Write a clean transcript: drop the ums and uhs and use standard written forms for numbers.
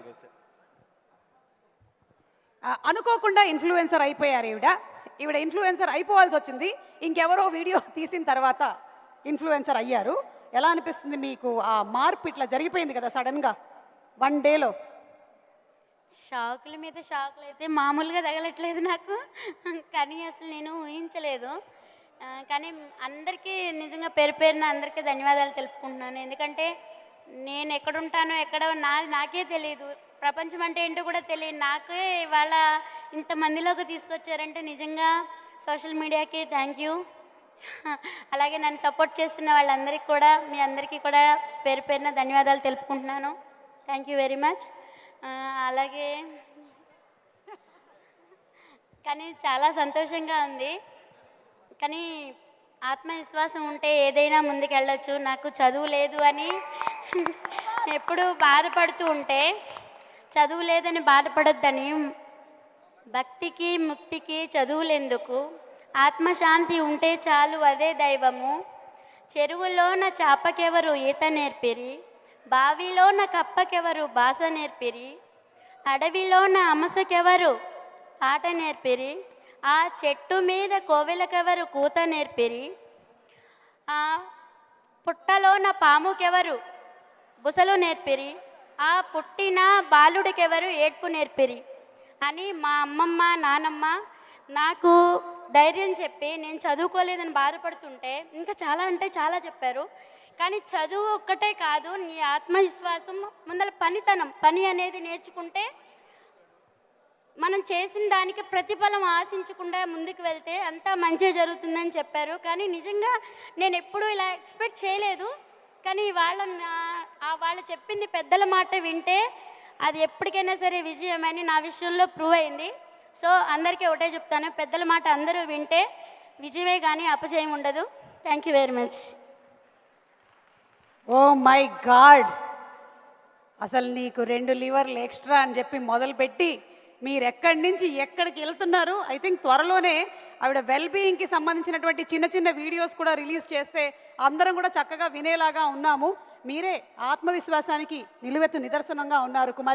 నాకైతే. అనుకోకుండా ఇన్ఫ్లుయెన్సర్ అయిపోయారు ఈవిడ ఇన్ఫ్లుయెన్సర్ అయిపోవాల్సి వచ్చింది. ఇంకెవరో వీడియో తీసిన తర్వాత ఇన్ఫ్లుయెన్సర్ అయ్యారు. ఎలా అనిపిస్తుంది మీకు? ఆ మార్పు ఇట్లా జరిగిపోయింది కదా సడన్గా 1 డేలో. షాకుల మీద షాకులు అయితే మామూలుగా తగలట్లేదు నాకు. కానీ అసలు నేను ఊహించలేదు. కానీ అందరికీ నిజంగా పేరు పేరున అందరికీ ధన్యవాదాలు తెలుపుకుంటున్నాను. ఎందుకంటే నేను ఎక్కడుంటానో నాకే తెలియదు. ప్రపంచం అంటే ఏంటో కూడా తెలియదు. నాకే ఇవాళ ఇంతమందిలోకి తీసుకొచ్చారంటే నిజంగా సోషల్ మీడియాకి థ్యాంక్ యూ. అలాగే నన్ను సపోర్ట్ చేస్తున్న వాళ్ళందరికీ కూడా, మీ అందరికీ కూడా పేరు పేరున ధన్యవాదాలు తెలుపుకుంటున్నాను. Thank you very much. అలాగే కానీ చాలా సంతోషంగా ఉంది. కానీ ఆత్మవిశ్వాసం ఉంటే ఏదైనా ముందుకెళ్ళొచ్చు. నాకు చదువు లేదు అని ఎప్పుడూ బాధపడుతూ ఉంటే, చదువు లేదని బాధపడొద్దని, భక్తికి ముక్తికి చదువులెందుకు, ఆత్మశాంతి ఉంటే చాలు అదే దైవము, చెరువులోన చాపకెవరు ఈత నేర్పిరి, బావిలోన కప్పకెవరు భాష నేర్పిరి, అడవిలోన అమసకెవరు ఆట నేర్పిరి, ఆ చెట్టు మీద కోవెలకెవరు కూత నేర్పిరి, ఆ పుట్టలోన పాముకెవరు బుసలు నేర్పిరి, ఆ పుట్టిన బాలుడికెవరు ఏడ్పు నేర్పిరి అని మా అమ్మమ్మ నానమ్మ నాకు ధైర్యం చెప్పి, నేను చదువుకోలేదని బాధపడుతుంటే ఇంకా చాలా అంటే చాలా చెప్పారు. కానీ చదువు ఒక్కటే కాదు, నీ ఆత్మవిశ్వాసం ముందర పని అనేది నేర్చుకుంటే మనం చేసిన దానికి ప్రతిఫలం ఆశించకుండా ముందుకు వెళ్తే అంతా మంచి జరుగుతుందని చెప్పారు. కానీ నిజంగా నేను ఎప్పుడూ ఇలా ఎక్స్పెక్ట్ చేయలేదు. కానీ వాళ్ళు చెప్పింది పెద్దల మాట వింటే అది ఎప్పటికైనా సరే విజయమని నా విషయంలో ప్రూవ్ అయింది. సో అందరికీ ఒకటే చెప్తాను, పెద్దల మాట అందరూ వింటే విజయమే కానీ అపజయం ఉండదు. Thank you very much. Oh my God, అసలు నీకు 2 లివర్లు ఎక్స్ట్రా అని చెప్పి మొదలుపెట్టి మీరు ఎక్కడి నుంచి ఎక్కడికి వెళ్తున్నారు. ఐ థింక్ త్వరలోనే ఆవిడ వెల్బీయింగ్కి సంబంధించినటువంటి చిన్న చిన్న వీడియోస్ కూడా రిలీజ్ చేస్తే అందరం కూడా చక్కగా వినేలాగా ఉన్నాము. మీరే ఆత్మవిశ్వాసానికి నిలువెత్తు నిదర్శనంగా ఉన్నారు కుమారి.